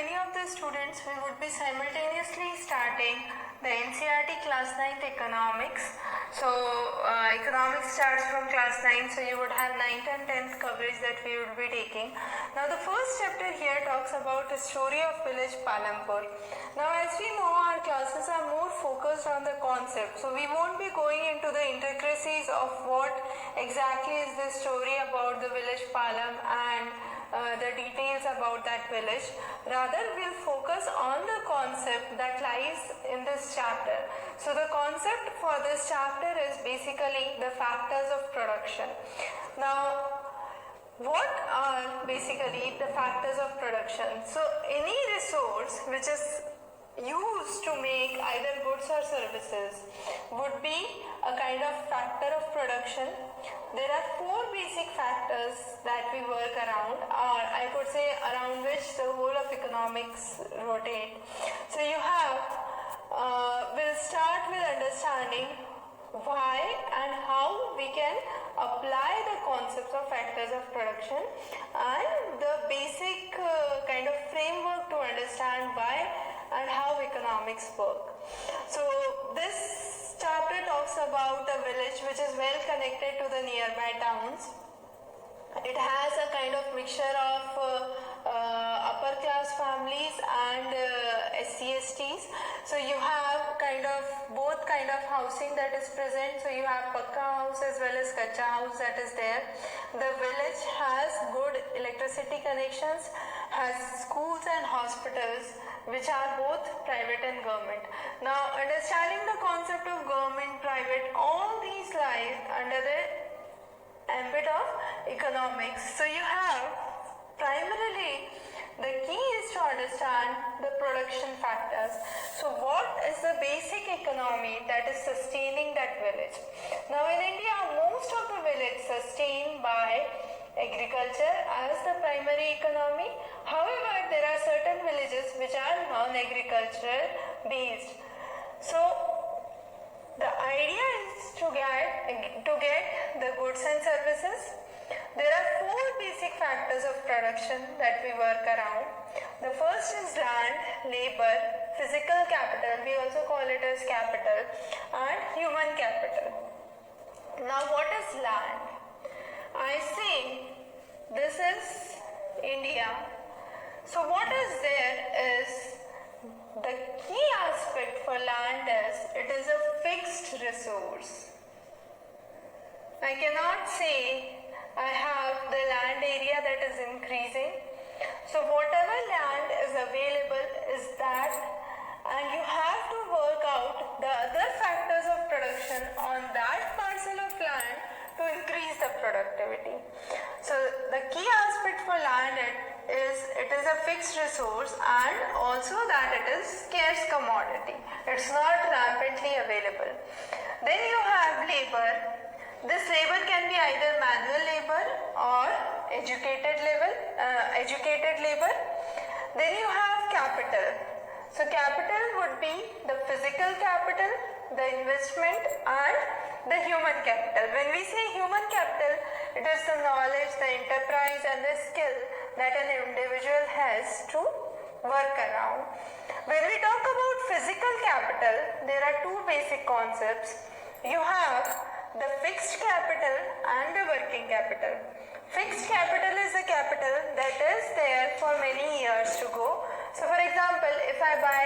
many of the students, we would be simultaneously starting the NCERT class 9th economics. So economics starts from class 9, so you would have 9th and 10th coverage that we would be taking. Now the first chapter here talks about the story of village Palampur. Now as we know, our classes are more focused on the concept, so we won't be going into the intricacies of what exactly is the story about the village Palam and the details about that village. Rather, we'll focus on the concept that lies in this chapter. So the concept for this chapter is basically the factors of production. Now, what are basically the factors of production? So any resource which is used to make either goods or services would be a kind of factor of production. There are four basic factors that we work around, or I could say around which the whole of economics rotate. So you have, we'll start with understanding why and how we can apply the concepts of factors of production and the basic kind of framework to understand why and how economics work. So this chapter talks about a village which is well connected to the nearby towns. It has a kind of mixture of upper class families and SC/STs. So you have both kind of housing that is present. So you have Pakka house as well as Kacha house that is there. The village has good electricity connections, has schools and hospitals which are both private and government. Now understanding the concept of government, private, all these lie under the ambit of economics. So you have primarily the key is to understand the production factors. So what is the basic economy that is sustaining that village? Now in India, most of the village sustained by agriculture as the primary economy. However, there are certain villages which are non-agricultural based. So the idea is to get the goods and services. There are four basic factors of production that we work around. The first is land, labor, physical capital, we also call it as capital, and human capital. Now what is land? I say this is India. So what is there is the key aspect for land is it is a fixed resource. I cannot say I have the land area that is increasing. So whatever land is available is that, and you have to work out the other factors of production on that parcel of land to increase the productivity. So the key aspect for land is it is a fixed resource and also that it is scarce commodity. It's not rampantly available. Then you have labor. This labor can be either manual labor or educated labor. Then you have capital. So capital would be the physical capital, the investment and the human capital. When we say human capital, it is the knowledge, the enterprise and the skill that an individual has to work around. When we talk about physical capital, there are two basic concepts. You have the fixed capital and the working capital. Fixed capital is the capital that is there for many years to go. So for example, if I buy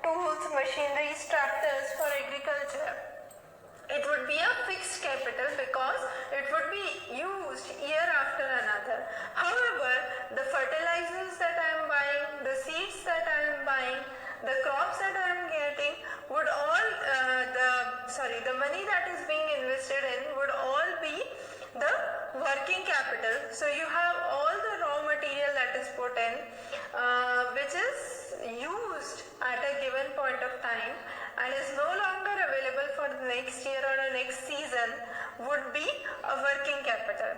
tools, machineries, tractors for agriculture, it would be a fixed capital because it would be used year after another. However, the fertilizers that I am buying, the seeds that I am buying, the crops that I am getting would all, the money that is being invested in would all be the working capital. So you have all the raw material that is put in, which is used at a given point of time and is no longer available for the next year or the next season would be a working capital.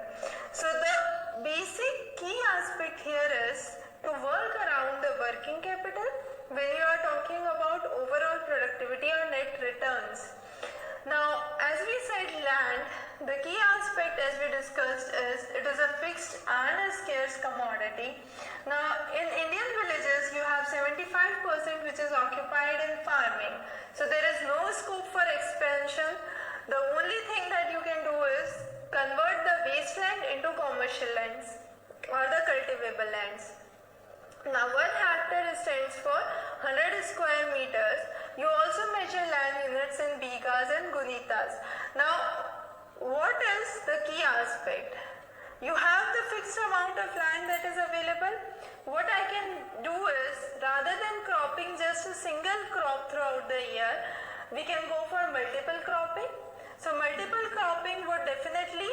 So the basic key aspect here is to work around the working capital when you are talking about overall productivity or net returns. Now, as we said, land, the key aspect as we discussed is it is a fixed and a scarce commodity. Now, in Indian villages, acres, you have 75% which is occupied in farming. So there is no scope for expansion. The only thing that you can do is convert the wasteland into commercial lands or the cultivable lands. Now 1 hectare stands for 100 square meters. You also measure land units in bighas and gunitas. Now what is the key aspect? You have the fixed amount of land that is available. What I can do is, rather than cropping just a single crop throughout the year, we can go for multiple cropping. So multiple cropping would definitely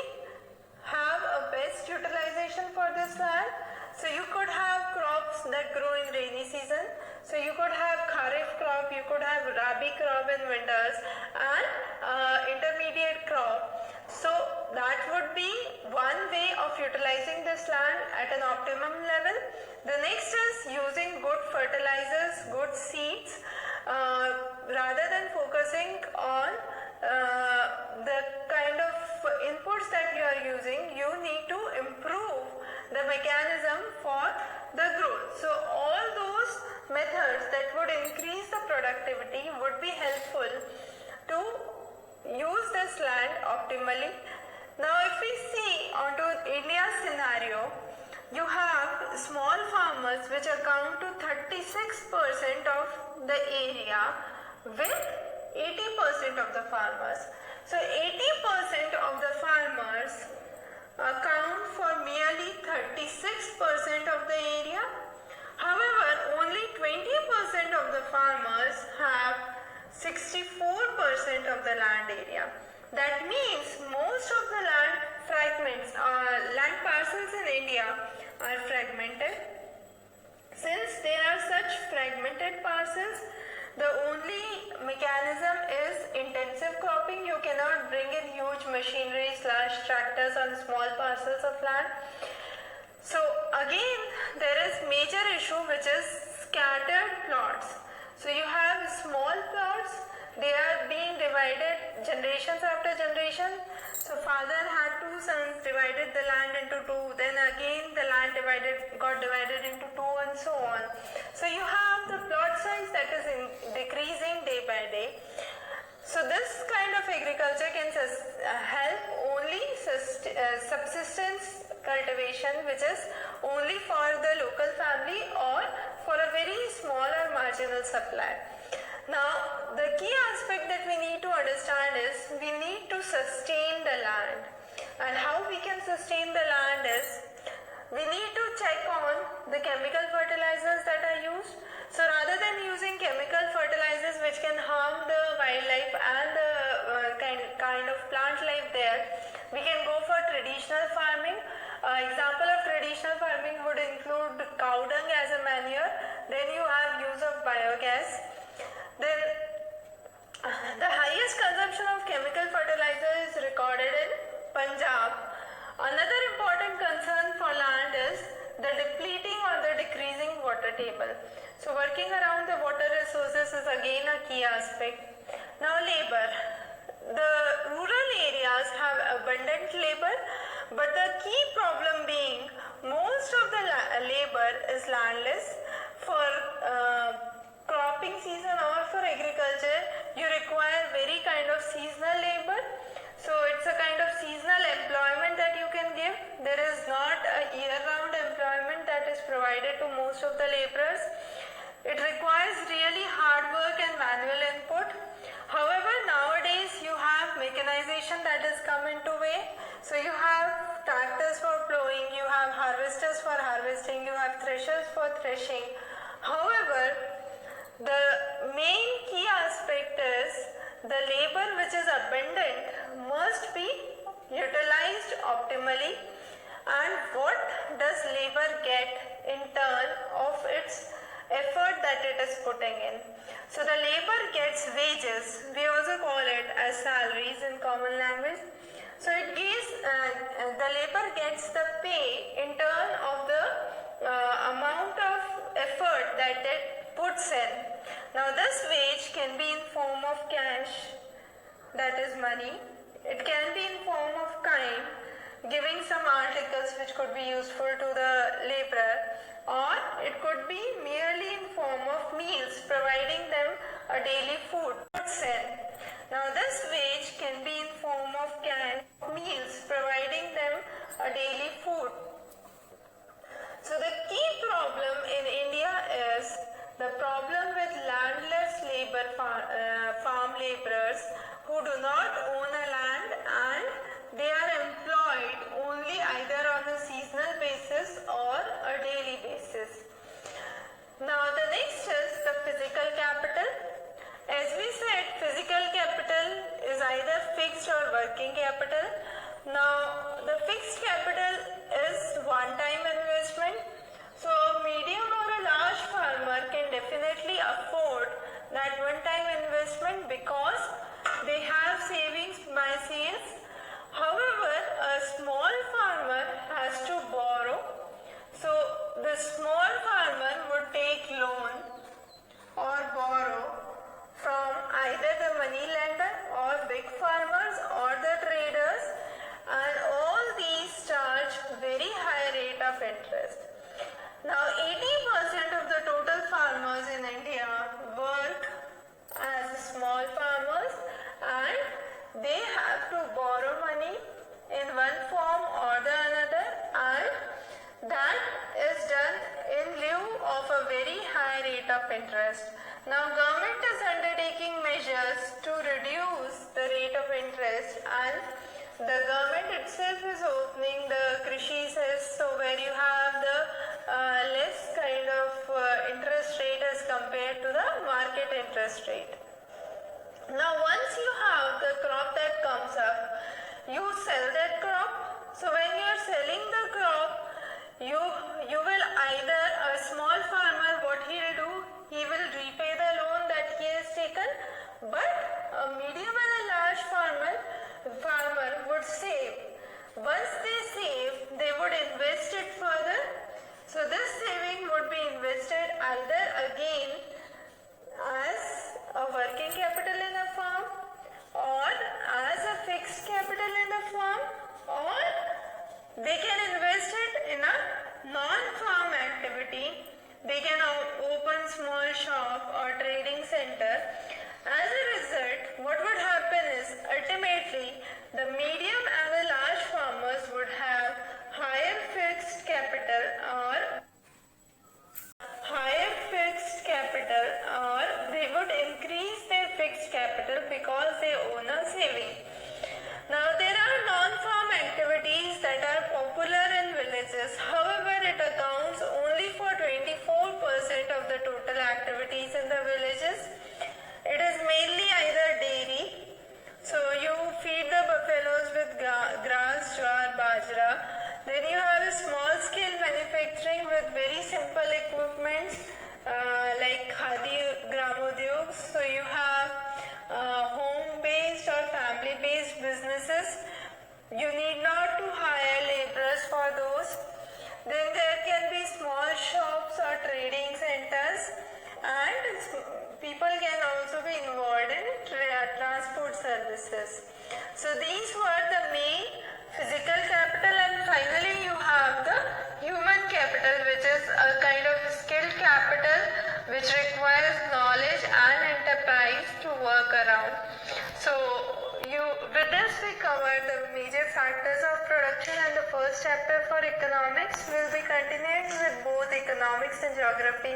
have a best utilization for this land. So you could have crops that grow in rainy season. So you could have kharif crop, you could have rabi crop in winters, and intermediate crop. So that would be one way of utilizing this land at an optimum level. The next is using good fertilizers, good seeds, rather than focusing on the kind of inputs that you are using. You need to improve the mechanism for the growth. So all those methods that would increase the productivity would be helpful to use this land optimally. Now if we see onto India's scenario, you have small farmers which account to 36% of the area with 80% of the farmers. So 80% of the farmers account for merely 36% of the area. However, only 20% of the farmers have 64% of the land area. That means most of the land parcels in India are fragmented. Since there are such fragmented parcels, the only mechanism is intensive cropping. You cannot bring in huge machinery / tractors on small parcels of land. So again, there is major issue which is scattered plots. So you have small plots, they are being divided generations after generation. So father had 2 sons, divided the land into 2, then again the land got divided into 2, and so on. So you have the plot size that is decreasing day by day. So this kind of agriculture can help only subsistence cultivation, which is only for the local family or for a very small or marginal supply. Now the key aspect that we need to understand is we need to sustain the land, and how we can sustain the land is we need to check on the chemical fertilizers that are used. So rather than using chemical fertilizers which can harm the wildlife and the kind of plant life there, we can go for traditional farming. Example of traditional farming would include cow dung as a manure. Then you have use of biogas. Then the highest consumption of chemical fertilizer is recorded in Punjab. Another important concern for land is the depleting or the decreasing water table. So working around the water resources is again a key aspect. Now labor. The rural areas have abundant labor, but the key problem being most of the labor is landless. For cropping season or for agriculture, you require very kind of seasonal labor. So it's a kind of seasonal employment that you can give. There is not a year-round employment that is provided to most of the laborers. It requires really hard work and manual input. However, nowadays you have mechanization that has come into way. So you have tractors for plowing, you have harvesters for harvesting, you have threshers for threshing. However, the main key aspect is the labor which is abundant must be utilized optimally. And what does labor get in turn of its effort that it is putting in? So the labor gets wages. We also call it as salaries in common language. So it gives the labor gets the pay in turn of the amount of effort that it puts in. Now this wage can be in form of cash, that is money. It can be in form of kind, giving some articles which could be useful to the laborer, or it could be merely in form of meals, providing them a daily food. Now this wage can be in form of canned meals, providing them a daily food. So the key problem in India is the problem with landless farm laborers who do not own a land and they are employed only either on a seasonal basis or a daily basis. Now the next is the physical capital. As we said, physical capital is either fixed or working capital. Now the fixed capital is one-time investment. So a medium or a large farmer can definitely afford that one-time investment because they have savings by sales. However, a small farmer has to borrow. So the small farmer would take loan or borrow from either the money lender or big farmers or the traders, and all these charge very high rate of interest. Now 80% of the total farmers in India work as small farmers and they have to borrow money in one form or the another, and that is done in lieu of a very high rate of interest. Now government is undertaking measures to reduce the rate of interest, and the government itself is opening the Krishi cess, so where you have the less kind of interest rate as compared to the market interest rate. Now once you have the crop that comes up, you sell that crop. So when you are selling the crop, you will either, a small farmer, what he will do, he will repay the loan that he has taken, but a medium and a large farmer would save. Once they save, they would invest it further. So this saving would be invested either again as a working capital in a farm, or as a fixed capital in a farm, or they can invest it in a non-farm activity. They can open small shop or trading center. As a result, what would happen is ultimately the medium and the large farmers would have higher fixed capital, or they would increase their fixed capital because they own a saving. Now there are non-farm activities that are popular in villages. However, it accounts only for 24% of the total activities in the villages. It is mainly either dairy. So you feed the buffaloes with grass, jowar, bajra. Then you have a small scale manufacturing with very simple equipment like Khadi Gramodyog. So you have home-based or family-based businesses. You need not to hire laborers for those. Then there can be small shops or trading centers, and people can also be involved in transport services. So these were the main physical capital, and finally you have the human capital, which is a kind of skilled capital which requires knowledge and enterprise to work around. So with this we covered the major factors of production, and the first chapter for economics will be continuing with both economics and geography.